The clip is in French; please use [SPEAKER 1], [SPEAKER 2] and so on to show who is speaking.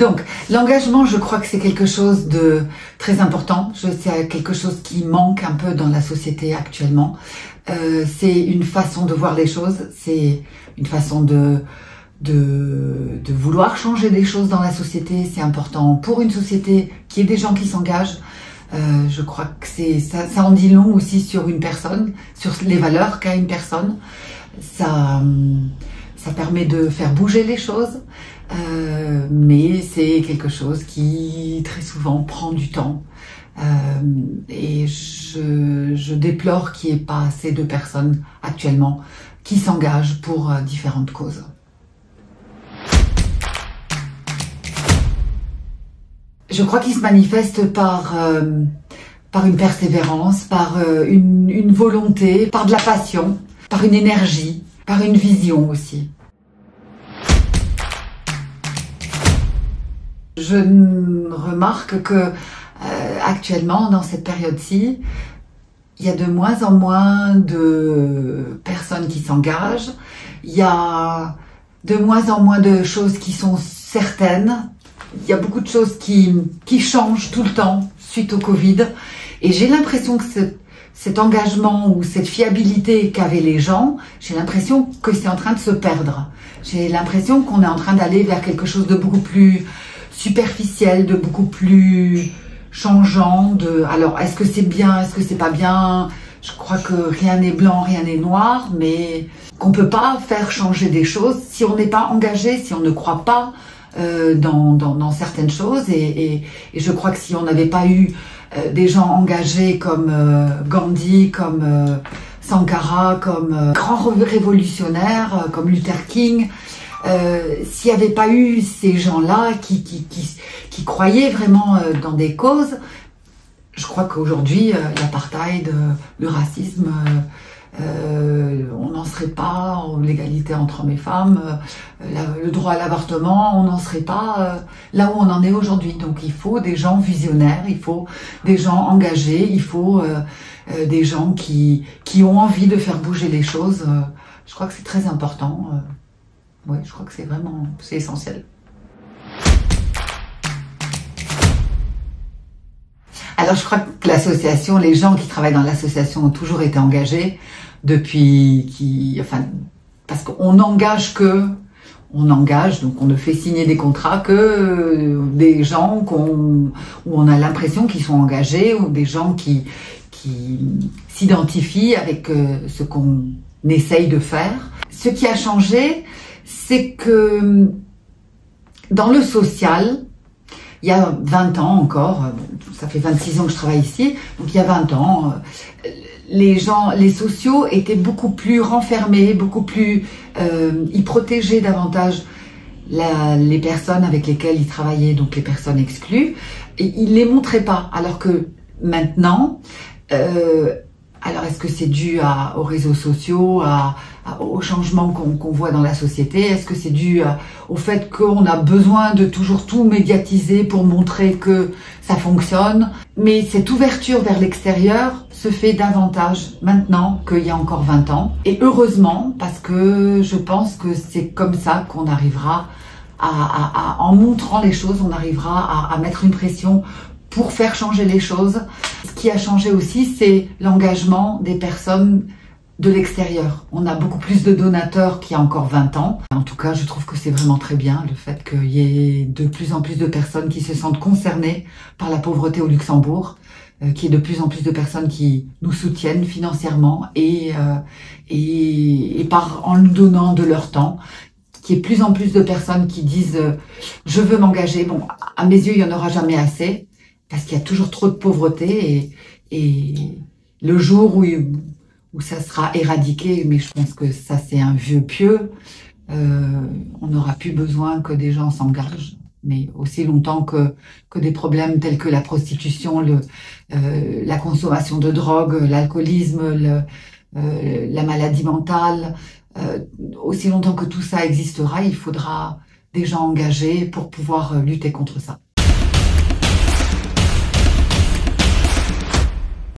[SPEAKER 1] Donc, l'engagement, je crois que c'est quelque chose de très important. C'est quelque chose qui manque un peu dans la société actuellement. C'est une façon de voir les choses, c'est une façon de vouloir changer des choses dans la société. C'est important pour une société qu'il y ait des gens qui s'engagent. Je crois que ça en dit long aussi sur une personne, sur les valeurs qu'a une personne. Ça permet de faire bouger les choses, mais c'est quelque chose qui très souvent prend du temps. Et je déplore qu'il n'y ait pas assez de personnes actuellement qui s'engagent pour différentes causes. Je crois qu'il se manifeste par une persévérance, par une volonté, par de la passion, par une énergie, par une vision aussi. Je remarque que actuellement, dans cette période-ci, il y a de moins en moins de personnes qui s'engagent. Il y a de moins en moins de choses qui sont certaines. Il y a beaucoup de choses qui changent tout le temps suite au Covid. Et j'ai l'impression que cet engagement ou cette fiabilité qu'avaient les gens, j'ai l'impression que c'est en train de se perdre. J'ai l'impression qu'on est en train d'aller vers quelque chose de beaucoup plus superficiel, de beaucoup plus changeant. Alors, est-ce que c'est bien, est-ce que c'est pas bien? Je crois que rien n'est blanc, rien n'est noir, mais qu'on peut pas faire changer des choses si on n'est pas engagé, si on ne croit pas dans certaines choses. Et je crois que si on n'avait pas eu des gens engagés comme Gandhi, comme Sankara, comme grands révolutionnaires, comme Luther King, s'il n'y avait pas eu ces gens-là qui croyaient vraiment dans des causes, je crois qu'aujourd'hui, l'apartheid, le racisme, on n'en serait pas, l'égalité entre hommes et femmes, le droit à l'avortement, on n'en serait pas là où on en est aujourd'hui. Donc il faut des gens visionnaires, il faut des gens engagés, il faut des gens qui ont envie de faire bouger les choses. Je crois que c'est très important. Oui, je crois que c'est essentiel. Alors je crois que l'association, les gens qui travaillent dans l'association ont toujours été engagés parce qu'on n'engage donc on ne fait signer des contrats que des gens où on a l'impression qu'ils sont engagés, ou des gens qui s'identifient avec ce qu'on essaye de faire. Ce qui a changé, c'est que dans le social, il y a 20 ans encore, ça fait 26 ans que je travaille ici, donc il y a 20 ans, les sociaux étaient beaucoup plus renfermés, beaucoup plus, ils protégeaient davantage les personnes avec lesquelles ils travaillaient, donc les personnes exclues, et ils les montraient pas, alors que maintenant, alors est-ce que c'est dû aux réseaux sociaux, aux changements qu'on voit dans la société? Est-ce que c'est dû au fait qu'on a besoin de toujours tout médiatiser pour montrer que ça fonctionne? Mais cette ouverture vers l'extérieur se fait davantage maintenant qu'il y a encore 20 ans. Et heureusement, parce que je pense que c'est comme ça qu'on arrivera en montrant les choses, on arrivera à mettre une pression pour faire changer les choses. Ce qui a changé aussi, c'est l'engagement des personnes de l'extérieur. On a beaucoup plus de donateurs qu'il y a encore 20 ans. En tout cas, je trouve que c'est vraiment très bien le fait qu'il y ait de plus en plus de personnes qui se sentent concernées par la pauvreté au Luxembourg, qu'il y ait de plus en plus de personnes qui nous soutiennent financièrement et en nous donnant de leur temps. Qu'il y ait de plus en plus de personnes qui disent je veux m'engager. Bon, à mes yeux, il n'y en aura jamais assez, parce qu'il y a toujours trop de pauvreté, et le jour où ça sera éradiqué, mais je pense que ça c'est un vœu pieux, on n'aura plus besoin que des gens s'engagent, mais aussi longtemps que des problèmes tels que la prostitution, la consommation de drogue, l'alcoolisme, la maladie mentale, aussi longtemps que tout ça existera, il faudra des gens engagés pour pouvoir lutter contre ça.